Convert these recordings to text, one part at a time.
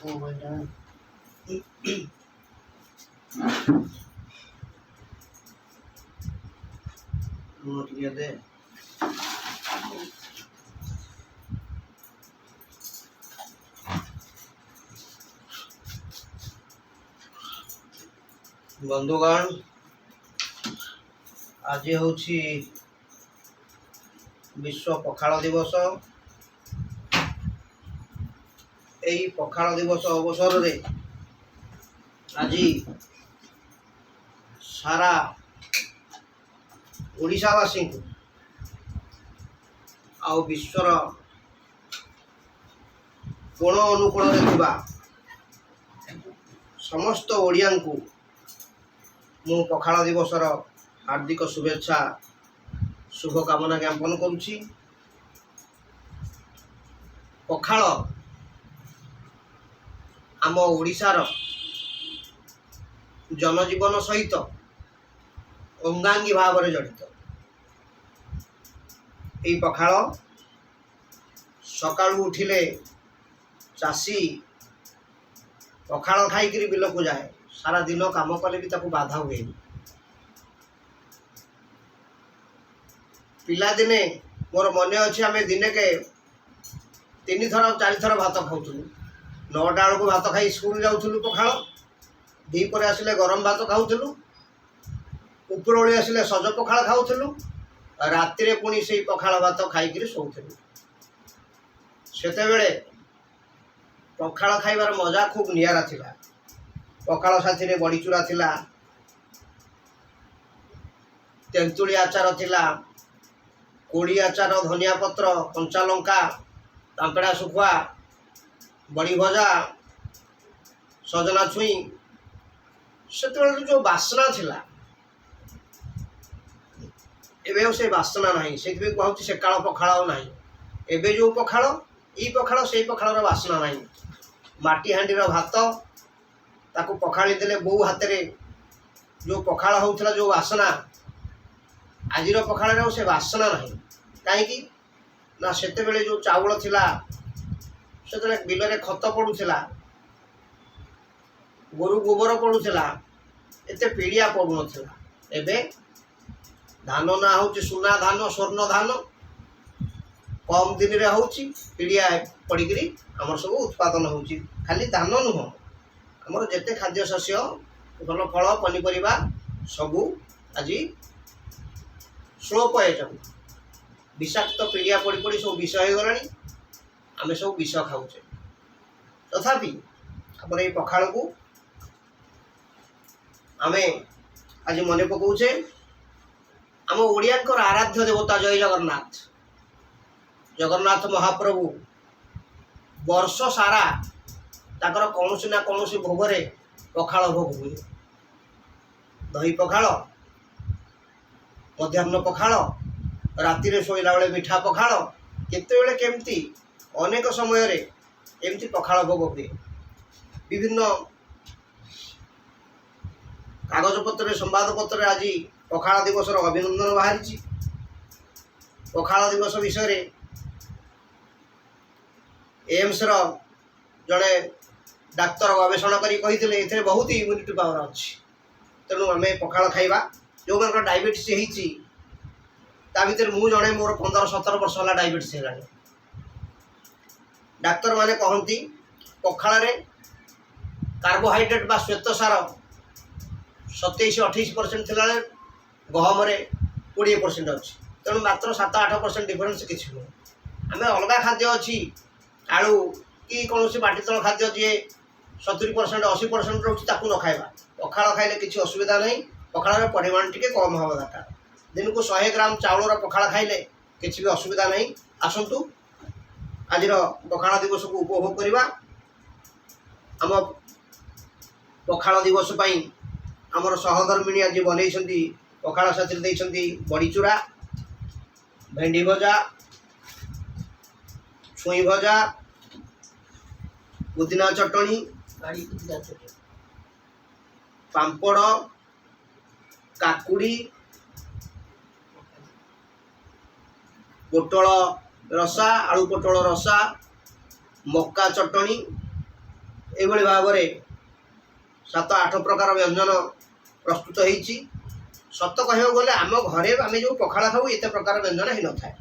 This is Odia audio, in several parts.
Oh my God. ଟିକେ ଦେ। ବନ୍ଧୁଗଣ, ଆଜି ହେଉଛି ବିଶ୍ୱ ପଖାଳ ଦିବସ। ଏହି ପଖାଳ ଦିବସ ଅବସରରେ ଆଜି ସାରା ଓଡ଼ିଶାବାସୀଙ୍କୁ ଆଉ ବିଶ୍ୱର କୋଣ ଅନୁକୋଣରେ ଥିବା ସମସ୍ତ ଓଡ଼ିଆଙ୍କୁ ମୁଁ ପଖାଳ ଦିବସର ହାର୍ଦ୍ଦିକ ଶୁଭେଚ୍ଛା ଶୁଭକାମନା ଜ୍ଞାପନ କରୁଛି। ପଖାଳ ଆମ ଓଡ଼ିଶାର ଜନଜୀବନ ସହିତ ଅଙ୍ଗାଙ୍ଗୀ ଭାବରେ ଜଡ଼ିତ। ଏହି ପଖାଳ ସକାଳୁ ଉଠିଲେ ଚାଷୀ ପଖାଳ ଖାଇକିରି ବିଲକୁ ଯାଏ, ସାରା ଦିନ କାମ କଲେ ବି ତାକୁ ବାଧା ହୁଏନି। ପିଲାଦିନେ ମୋର ମନେ ଅଛି, ଆମେ ଦିନେକେ 3 ଥର 4 ଥର ଭାତ ଖାଉଥିଲୁ। 9ଟା ବେଳକୁ ଭାତ ଖାଇ ସ୍କୁଲ ଯାଉଥିଲୁ ପଖାଳ, ଦ୍ୱିପହରେ ଆସିଲେ ଗରମ ଭାତ ଖାଉଥିଲୁ, ଉପରଓଳି ଆସିଲେ ସଜ ପଖାଳ ଖାଉଥିଲୁ, ରାତିରେ ପୁଣି ସେଇ ପଖାଳ ଭାତ ଖାଇକିରି ଶୋଉଥିଲୁ। ସେତେବେଳେ ପଖାଳ ଖାଇବାର ମଜା ଖୁବ୍ ନିଆରା ଥିଲା। ପଖାଳ ସାଥିରେ ବଡ଼ିଚୁରା ଥିଲା, ତେନ୍ତୁଳି ଆଚାର ଥିଲା, କୋଳି ଆଚାର, ଧନିଆ ପତ୍ର, କଞ୍ଚା ଲଙ୍କା, ତାମ୍ପେଡ଼ା ଶୁଖୁଆ, ବଡ଼ି ଭଜା, ସଜନା ଛୁଇଁ। ସେତେବେଳେ ଯେଉଁ ବାସ୍ନା ଥିଲା, ଏବେ ଆଉ ସେ ବାସ୍ନା ନାହିଁ। ସେଥିପାଇଁ କହୁଛି ସେ କାଳ ପଖାଳ ଆଉ ନାହିଁ। ଏବେ ଯେଉଁ ପଖାଳ, ଏଇ ପଖାଳ, ସେଇ ପଖାଳର ବାସ୍ନା ନାହିଁ। ମାଟି ହାଣ୍ଡିର ଭାତ, ତାକୁ ପଖାଳି ଦେଲେ ବୋଉ ହାତରେ ଯେଉଁ ପଖାଳ ହେଉଥିଲା, ଯେଉଁ ବାସ୍ନା, ଆଜିର ପଖାଳରେ ଆଉ ସେ ବାସ୍ନା ନାହିଁ। କାହିଁକି ନା ସେତେବେଳେ ଯେଉଁ ଚାଉଳ ଥିଲା, ସେତେବେଳେ ବିଲରେ ଖତ ପଡ଼ୁଥିଲା, ଗୋରୁ ଗୋବର ପଡ଼ୁଥିଲା, ଏତେ ପିଡ଼ିଆ ପଡ଼ୁନଥିଲା। ଏବେ ଧାନ ନାଁ ହେଉଛି ସୁନା ଧାନ, ସ୍ୱର୍ଣ୍ଣ ଧାନ। କମ୍ ଦିନରେ ହେଉଛି, ପିଡ଼ିଆ ପଡ଼ିକିରି ଆମର ସବୁ ଉତ୍ପାଦନ ହେଉଛି। ଖାଲି ଧାନ ନୁହଁ, ଆମର ଯେତେ ଖାଦ୍ୟ ଶସ୍ୟ, ଭଲ ଫଳ ପନିପରିବା ସବୁ ଆଜି ସ୍ଲୋ ପଏଜନ୍, ବିଷାକ୍ତ ପିଡ଼ିଆ ପଡ଼ି ପଡ଼ି ସବୁ ବିଷ ହେଇଗଲାଣି। ଆମେ ସବୁ ବିଷ ଖାଉଛେ। ତଥାପି ଆମର ଏଇ ପଖାଳକୁ ଆମେ ଆଜି ମନେ ପକାଉଛେ। ଆମ ଓଡ଼ିଆଙ୍କର ଆରାଧ୍ୟ ଦେବତା ଜୟ ଜଗନ୍ନାଥ, ଜଗନ୍ନାଥ ମହାପ୍ରଭୁ ବର୍ଷ ସାରା ତାଙ୍କର କୌଣସି ନା କୌଣସି ଭୋଗରେ ପଖାଳ ଭୋଗ ହୁଏ। ଦହି ପଖାଳ, ମଧ୍ୟାହ୍ନ ପଖାଳ, ରାତିରେ ଶୋଇଲା ବେଳେ ମିଠା ପଖାଳ, କେତେବେଳେ କେମିତି ଅନେକ ସମୟରେ ଏମିତି ପଖାଳ ଭୋଗ ହୁଏ। ବିଭିନ୍ନ କାଗଜପତ୍ରରେ, ସମ୍ବାଦପତ୍ରରେ ଆଜି ପଖାଳ ଦିବସର ଅଭିନନ୍ଦନ ବାହାରିଛି। ପଖାଳ ଦିବସ ବିଷୟରେ ଏମ୍ସର ଜଣେ ଡାକ୍ତର ଗବେଷଣା କରି କହିଥିଲେ, ଏଥିରେ ବହୁତ ଇମ୍ୟୁନିଟି ପାୱାର ଅଛି। ତେଣୁ ଆମେ ପଖାଳ ଖାଇବା। ଯେଉଁମାନଙ୍କର ଡାଇବେଟିସ୍ ହେଇଛି, ତା ଭିତରେ ମୁଁ ଜଣେ, ମୋର 15-17 ବର୍ଷ ହେଲା ଡାଇବେଟିସ୍ ହେଲାଣି। ଡାକ୍ତରମାନେ କହନ୍ତି ପଖାଳରେ କାର୍ବୋହାଇଡ୍ରେଟ୍ ବା ଶ୍ୱେତସାର 27-28% ଥିଲାବେଳେ ଗହମରେ 20% ଅଛି। ତେଣୁ ମାତ୍ର 7-8% ଡିଫରେନ୍ସ କିଛି ନୁହେଁ। ଆମେ ଅଲଗା ଖାଦ୍ୟ ଅଛି, ଆଳୁ କି କୌଣସି ମାଟିତଳ ଖାଦ୍ୟ ଯିଏ 70% 80% ରହୁଛି, ତାକୁ ନ ଖାଇବା। ପଖାଳ ଖାଇଲେ କିଛି ଅସୁବିଧା ନାହିଁ। ପଖାଳର ପରିମାଣ ଟିକେ କମ୍ ହେବା ଦରକାର। ଦିନକୁ 100 ଗ୍ରାମ ଚାଉଳର ପଖାଳ ଖାଇଲେ କିଛି ବି ଅସୁବିଧା ନାହିଁ। ଆସନ୍ତୁ ଆଜିର ପଖାଳ ଦିବସକୁ ଉପଭୋଗ କରିବା। ଆମ ପଖାଳ ଦିବସ ପାଇଁ ଆମର ସହଧର୍ମିଣୀ ଆଜି ବନେଇଛନ୍ତି, ପଖାଳ ସାଥିରେ ଦେଇଛନ୍ତି ବଡ଼ିଚୁରା, ଭେଣ୍ଡି ଭଜା, ଛୁଇଁ ଭଜା, ପୁଦିନା ଚଟଣି, ପାମ୍ପଡ଼, କାକୁଡ଼ି, ପୋଟଳ ରସା, ଆଳୁ ପୋଟଳ ରସା, ମକା ଚଟଣି, ଏଇଭଳି ଭାବରେ 7-8 ପ୍ରକାର ବ୍ୟଞ୍ଜନ ପ୍ରସ୍ତୁତ ହେଇଛି। ସତ କହିବାକୁ ଗଲେ ଆମ ଘରେ ଆମେ ଯେଉଁ ପଖାଳ ଖାଉ ଏତେ ପ୍ରକାର ବ୍ୟଞ୍ଜନ ହେଇନଥାଏ।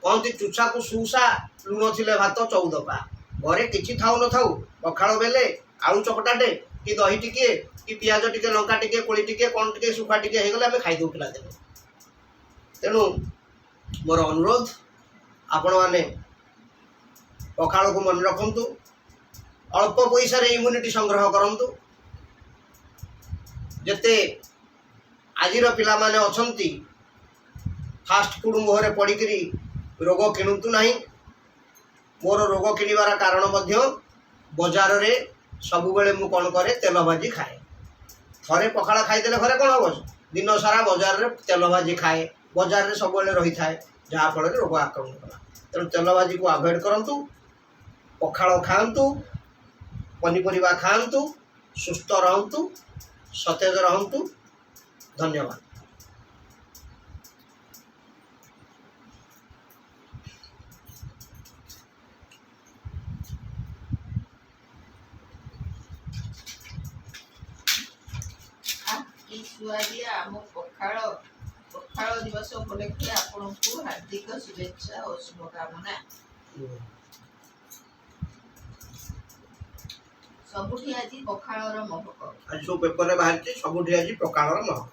କହନ୍ତି ଚୁଷାକୁ ସୁଷା ଲୁଣ ଥିଲେ ଭାତ 14 ପା। ଘରେ କିଛି ଥାଉ ନଥାଉ ପଖାଳ ବେଲେ ଆଳୁ ଚକଟାଟେ କି ଦହି ଟିକିଏ କି ପିଆଜ ଟିକେ ଲଙ୍କା ଟିକେ କୋଳି ଟିକେ କ'ଣ ଟିକେ ଶୁଖୁଆ ଟିକେ ହେଇଗଲେ ଆମେ ଖାଇଦେଉ ପିଲାଦିନେ। ତେଣୁ ମୋର ଅନୁରୋଧ ଆପଣମାନେ ପଖାଳକୁ ମନେ ରଖନ୍ତୁ। ଅଳ୍ପ ପଇସାରେ ଇମ୍ୟୁନିଟି ସଂଗ୍ରହ କରନ୍ତୁ। ଯେତେ ଆଜିର ପିଲାମାନେ ଅଛନ୍ତି ଫାଷ୍ଟ ଫୁଡ଼ ମୁହଁରେ ପଡ଼ିକିରି ରୋଗ କିଣନ୍ତୁ ନାହିଁ। ମୋର ରୋଗ କିଣିବାର କାରଣ ମଧ୍ୟ ବଜାରରେ ସବୁବେଳେ ମୁଁ କ'ଣ କରେ ତେଲ ଭାଜି ଖାଏ। ଥରେ ପଖାଳ ଖାଇଦେଲେ ଘରେ କ'ଣ ହେବ? ଦିନ ସାରା ବଜାରରେ ତେଲ ଭାଜି ଖାଏ, ବଜାରରେ ସବୁବେଳେ ରହିଥାଏ, ଯାହାଫଳରେ ରୋଗ ଆକ୍ରମଣ କଲା। ତେଣୁ ତେଲ ଭାଜିକୁ ଆଭଏଡ଼ କରନ୍ତୁ, ପଖାଳ ଖାଆନ୍ତୁ, ପନିପରିବା ଖାଆନ୍ତୁ, ସୁସ୍ଥ ରହନ୍ତୁ, ସତେଜ ରହନ୍ତୁ। ଧନ୍ୟବାଦ। ସୁଆଦିଆ ଆମ ପଖାଳ ଦିବସ ଉପଲକ୍ଷେ ଆପଣଙ୍କୁ ହାର୍ଦ୍ଦିକ ଶୁଭେଚ୍ଛା ଓ ଶୁଭକାମନା। ସବୁଠି ଆଜି ପଖାଳର ମହକ। ଆଜି ସବୁ ପେପରରେ ବାହାରିଛି, ସବୁଠି ଆଜି ପଖାଳର ମହକ।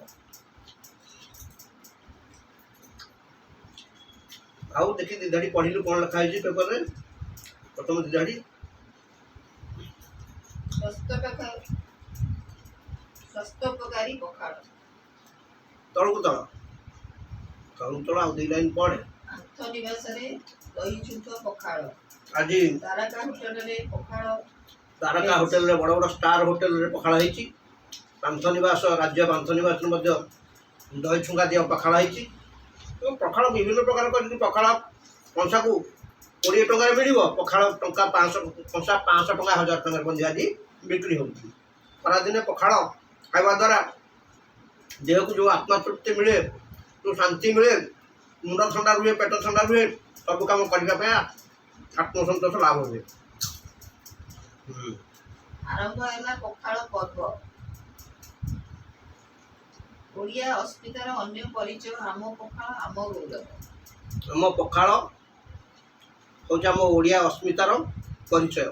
ଆଉ ଦେଖି ଦିଧାଡ଼ି ପଢ଼ିଲୁ କ'ଣ ଲେଖା ହେଇଛି ପେପରରେ? ପ୍ରଥମ ଦିଧାଡ଼ି ସ୍ୱାସ୍ଥ୍ୟୋପକାରୀ ପଖାଳ। ତଳକୁ ତଳ ଆଉ 2 ଲାଇନ୍ ପଢ଼େ। ଆନ୍ଥନିବାସରେ ଦହିଛୁଙ୍କ ପଖାଳ। ଆଜି ତାରକା ହୋଟେଲରେ ପଖାଳ। ତାରକା ହୋଟେଲରେ ବଡ଼ ବଡ଼ ଷ୍ଟାର ହୋଟେଲରେ ପଖାଳ ହେଇଛି। ପାନ୍ଥନିବାସ ରାଜ୍ୟ ପାନ୍ଥନିବାସରେ ମଧ୍ୟ ଦହି ଛୁଙ୍କା ଦିଆ ପଖାଳ ହେଇଛି। ଏବଂ ପଖାଳ ବିଭିନ୍ନ ପ୍ରକାର କରିକି ପଖାଳ କଂସାକୁ 20 ଟଙ୍କାରେ ମିଳିବ। ପଖାଳ ଟଙ୍କା 500 କଂସା 500 ଟଙ୍କା 1000 ଟଙ୍କାରେ ମଧ୍ୟ ଆଜି ବିକ୍ରି ହେଉଛି। ଖରାଦିନେ ପଖାଳ ଖାଇବା ଦ୍ୱାରା ଦେହକୁ ଯେଉଁ ଆତ୍ମତୃପ୍ତି ମିଳେ, ଯେଉଁ ଶାନ୍ତି ମିଳେ, ମୁଣ୍ଡ ଥଣ୍ଡା ରୁହେ, ପେଟ ଥଣ୍ଡା ରୁହେ, ସବୁ କାମ କରିବା ପାଇଁ ଆତ୍ମସନ୍ତୋଷ ଲାଭ ହୁଏ। ଆରମ୍ଭ ହେଲା ପଖାଳ ପର୍ବ। ଓଡ଼ିଆ ଅସ୍ମିତାର ଅନ୍ୟ ପରିଚୟ ଆମ ପଖାଳ ଆମ ଗୌରବ। ଆମ ପଖାଳ ହେଉଛି ଆମ ଓଡ଼ିଆ ଅସ୍ମିତାର ପରିଚୟ।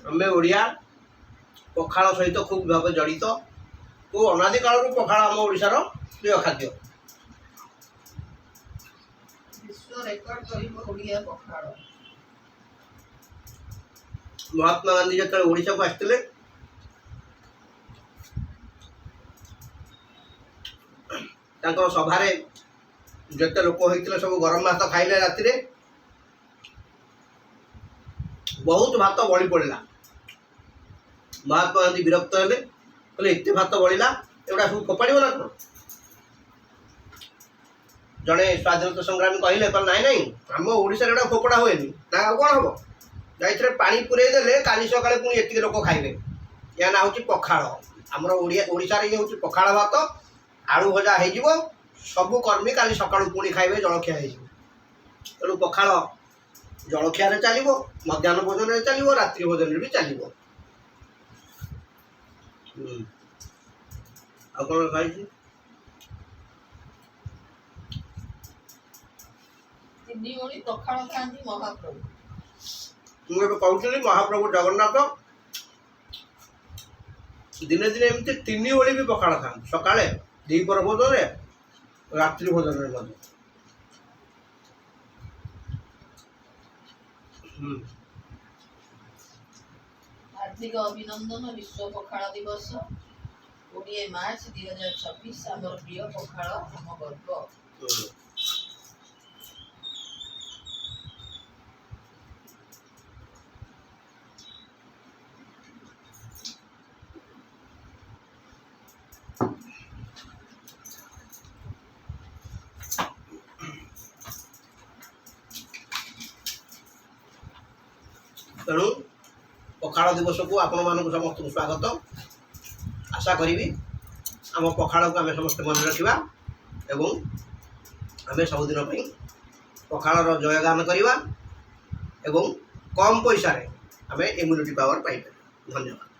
ଆମେ ଓଡ଼ିଆ ପଖାଳ ସହିତ ଖୁବ୍ ଭାବେ ଜଡ଼ିତ ଓ ଅନାଦି କାଳରୁ ପଖାଳ ଆମ ଓଡ଼ିଶାର ପ୍ରିୟ ଖାଦ୍ୟ। ବିଶ୍ୱ ରେକର୍ଡ କରିବ ଓଡ଼ିଆ ପଖାଳ। ମହାତ୍ମା ଗାନ୍ଧୀ ଯେତେବେଳେ ଓଡ଼ିଶାକୁ ଆସିଥିଲେ ତାଙ୍କର ସଭାରେ ଯେତେ ଲୋକ ହୋଇଥିଲେ ସବୁ ଗରମ ଭାତ ଖାଇଲେ। ରାତିରେ ବହୁତ ଭାତ ବଳି ପଡ଼ିଲା। ମହାତ୍ମା ଗାନ୍ଧୀ ବିରକ୍ତ ହେଲେ, କହିଲେ ଏତେ ଭାତ ବଳିଲା, ଏଗୁଡ଼ା ସବୁ ଫୋପାଡ଼ିବ ନା କ'ଣ? ଜଣେ ସ୍ୱାଧୀନତା ସଂଗ୍ରାମୀ କହିଲେ, ନାଇଁ ଆମ ଓଡ଼ିଶାରେ ଏଗୁଡ଼ା ଫୋପଡ଼ା ହୁଏନି। ନା ଆଉ କ'ଣ ହେବ? ଏଥିରେ ପାଣି ପୁରେଇ ଦେଲେ କାଲି ସକାଳେ ପୁଣି ଏତିକି ଲୋକ ଖାଇବେ। ଏହା ନାଁ ହେଉଛି ପଖାଳ। ଆମର ଓଡ଼ିଶାରେ ଇଏ ହେଉଛି ପଖାଳ ଭାତ, ଆଳୁ ଭଜା ହେଇଯିବ, ସବୁ କର୍ମୀ କାଲି ସକାଳୁ ପୁଣି ଖାଇବେ, ଜଳଖିଆ ହେଇଯିବ। ତେଣୁ ପଖାଳ ଜଳଖିଆରେ ଚାଲିବ, ମଧ୍ୟାହ୍ନ ଭୋଜନରେ ଚାଲିବ, ରାତ୍ରି ଭୋଜନରେ ବି ଚାଲିବ। ଆଉ କ'ଣ ଖାଇଛି? 3 ଓଳି ପଖାଳ ଖାଆନ୍ତି ମହାପ୍ରଭୁ। ମୁଁ ଏବେ କହୁଥିଲି ମହାପ୍ରଭୁ ଜଗନ୍ନାଥ ଦିନେ ଦିନେ ଏମିତି 3 ଓଳି ବି ପଖାଳ ଖାଆନ୍ତି। ସକାଳେ, ଦ୍ୱିପହର ଭୋଜନରେ, ରାତ୍ରି ଭୋଜନରେ ମଧ୍ୟ। ହାର୍ଦ୍ଦିକ ଅଭିନନ୍ଦନ। ବିଶ୍ୱ ପଖାଳ ଦିବସ 20 ମାର୍ଚ୍ଚ 2026। ଆମର ପ୍ରିୟ ପଖାଳ ଆମ ଗର୍ବ। ତେଣୁ ପଖାଳ ଦିବସକୁ ଆପଣମାନଙ୍କୁ ସମସ୍ତଙ୍କୁ ସ୍ୱାଗତ। ଆଶା କରିବି ଆମ ପଖାଳକୁ ଆମେ ସମସ୍ତେ ମନେ ରଖିବା ଏବଂ ଆମେ ସବୁଦିନ ପାଇଁ ପଖାଳର ଜୟଗାନ କରିବା ଏବଂ କମ୍ ପଇସାରେ आम इम्यूनिटी पावर पाइपर। धन्यवाद।